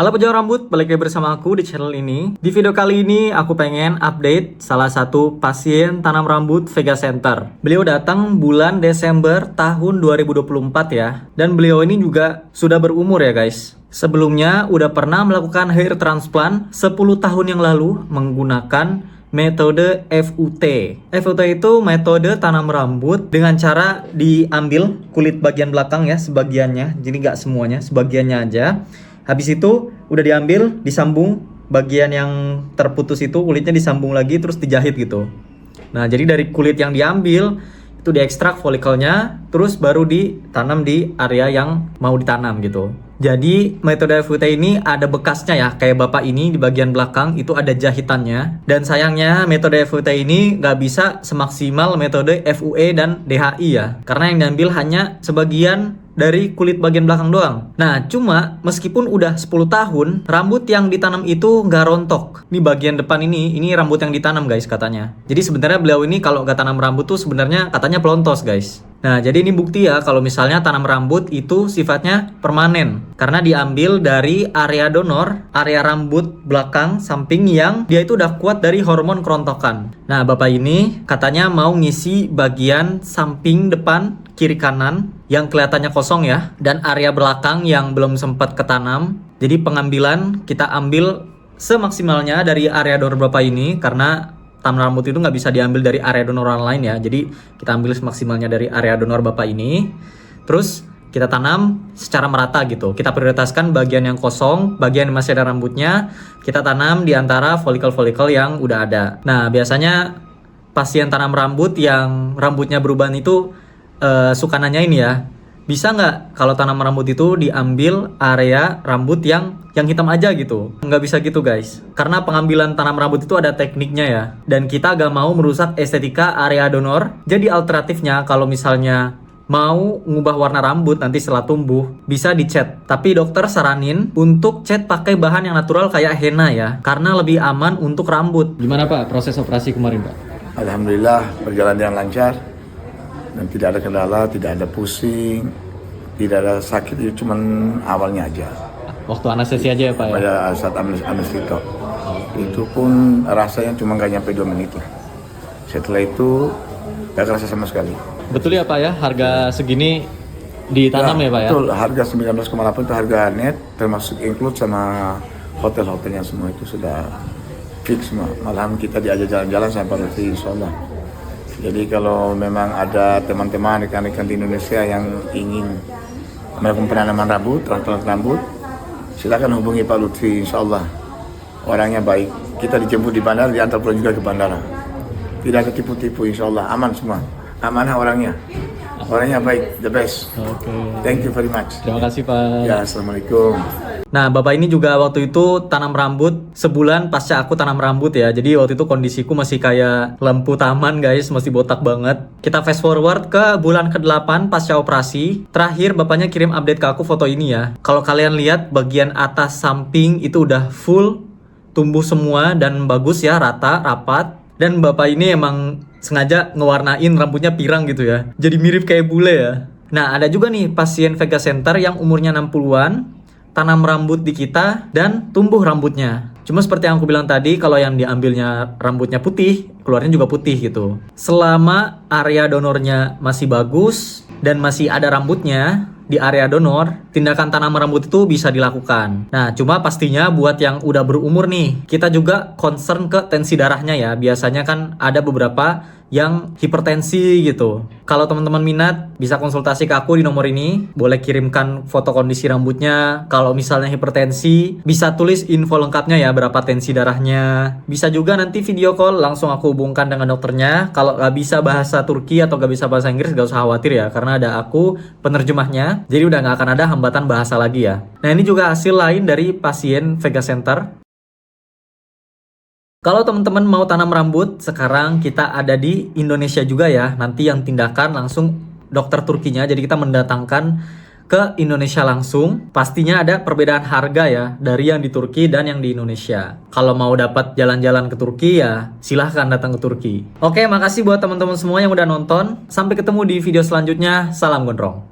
Halo pejuang rambut, balik lagi bersama aku di channel ini. Di video kali ini aku pengen update salah satu pasien tanam rambut Vega Center. Beliau datang bulan Desember tahun 2024 ya. Dan beliau ini juga sudah berumur ya guys. Sebelumnya udah pernah melakukan hair transplant 10 tahun yang lalu menggunakan metode FUT. FUT itu metode tanam rambut dengan cara diambil kulit bagian belakang ya, sebagiannya. Jadi nggak semuanya, sebagiannya aja. Habis itu udah diambil, disambung bagian yang terputus itu kulitnya disambung lagi terus dijahit gitu. Nah, jadi dari kulit yang diambil itu diekstrak folikelnya terus baru ditanam di area yang mau ditanam gitu. Jadi metode FUT ini ada bekasnya ya, kayak bapak ini di bagian belakang itu ada jahitannya. Dan sayangnya metode FUT ini nggak bisa semaksimal metode FUE dan DHI ya, karena yang diambil hanya sebagian dari kulit bagian belakang doang. Nah, cuma meskipun udah 10 tahun, rambut yang ditanam itu nggak rontok. Ini bagian depan ini rambut yang ditanam guys katanya. Jadi sebenarnya beliau ini kalau nggak tanam rambut tuh sebenarnya katanya pelontos guys. Nah, jadi ini bukti ya kalau misalnya tanam rambut itu sifatnya permanen. Karena diambil dari area donor, area rambut belakang samping yang dia itu udah kuat dari hormon kerontokan. Nah, bapak ini katanya mau ngisi bagian samping depan kiri kanan yang kelihatannya kosong ya, dan area belakang yang belum sempat ketanam. Jadi pengambilan kita ambil semaksimalnya dari area donor bapak ini karena tanam rambut itu nggak bisa diambil dari area donor orang lain ya. Jadi kita ambil semaksimalnya dari area donor bapak ini. Terus kita tanam secara merata gitu. Kita prioritaskan bagian yang kosong, bagian yang masih ada rambutnya, kita tanam di antara folikel-folikel yang udah ada. Nah, biasanya pasien tanam rambut yang rambutnya berubahan itu suka nanya ini ya, bisa nggak kalau tanam rambut itu diambil area rambut yang hitam aja gitu? Nggak bisa gitu guys, karena pengambilan tanam rambut itu ada tekniknya ya, dan kita gak mau merusak estetika area donor. Jadi alternatifnya kalau misalnya mau ngubah warna rambut nanti setelah tumbuh, bisa dicat. Tapi dokter saranin untuk cat pakai bahan yang natural kayak henna ya, karena lebih aman untuk rambut. Gimana Pak proses operasi kemarin Pak? Alhamdulillah berjalan dengan lancar dan tidak ada kendala, tidak ada pusing, tidak ada sakit, itu cuman awalnya aja. Waktu anestesi aja ya Pak ya? Pada saat anestesi itu pun rasanya cuma gak nyampe 2 menit lah. Setelah itu gak kerasa sama sekali. Betul ya Pak ya, harga segini ditanam ya Pak ya? Betul, harga 19,8 itu harga net, termasuk include sama hotel-hotelnya semua itu sudah fix semua. Malahan kita diajak jalan-jalan sampai nanti insya Allah. Jadi kalau memang ada teman-teman rekan-rekan di Indonesia yang ingin melakukan penanaman rambut, transplant rambut, silakan hubungi Pak Lutfi, insya Allah orangnya baik. Kita dijemput di bandara, diantar pulang juga ke bandara. Tidak ada tipu-tipu, insya Allah aman semua. Amanah orangnya baik, the best. Oke. Thank you very much. Terima kasih Pak. Ya, assalamualaikum. Nah, bapak ini juga waktu itu tanam rambut sebulan pasca aku tanam rambut ya. Jadi waktu itu kondisiku masih kayak lampu taman guys, masih botak banget. Kita fast forward ke bulan ke-8 pasca operasi. Terakhir bapaknya kirim update ke aku foto ini ya. Kalau kalian lihat bagian atas samping itu udah full tumbuh semua dan bagus ya, rata, rapat. Dan bapak ini emang sengaja ngewarnain rambutnya pirang gitu ya. Jadi mirip kayak bule ya. Nah, ada juga nih pasien Vega Center yang umurnya 60-an. Tanam rambut di kita dan tumbuh rambutnya. Cuma seperti yang aku bilang tadi, kalau yang diambilnya rambutnya putih, keluarnya juga putih gitu. Selama area donornya masih bagus dan masih ada rambutnya di area donor, tindakan tanam rambut itu bisa dilakukan. Nah, cuma pastinya buat yang udah berumur nih, kita juga concern ke tensi darahnya ya. Biasanya kan ada beberapa yang hipertensi gitu. Kalau teman-teman minat, bisa konsultasi ke aku di nomor ini. Boleh kirimkan foto kondisi rambutnya. Kalau misalnya hipertensi, bisa tulis info lengkapnya ya, berapa tensi darahnya. Bisa juga nanti video call, langsung aku hubungkan dengan dokternya. Kalau gak bisa bahasa Turki atau gak bisa bahasa Inggris, gak usah khawatir ya, karena ada aku penerjemahnya. Jadi udah gak akan ada hambatan bahasa lagi ya. Nah, ini juga hasil lain dari pasien Vega Center. Kalau teman-teman mau tanam rambut, sekarang kita ada di Indonesia juga ya. Nanti yang tindakan langsung dokter Turkinya. Jadi kita mendatangkan ke Indonesia langsung. Pastinya ada perbedaan harga ya dari yang di Turki dan yang di Indonesia. Kalau mau dapat jalan-jalan ke Turki ya silahkan datang ke Turki. Oke, makasih buat teman-teman semua yang udah nonton. Sampai ketemu di video selanjutnya. Salam gondrong.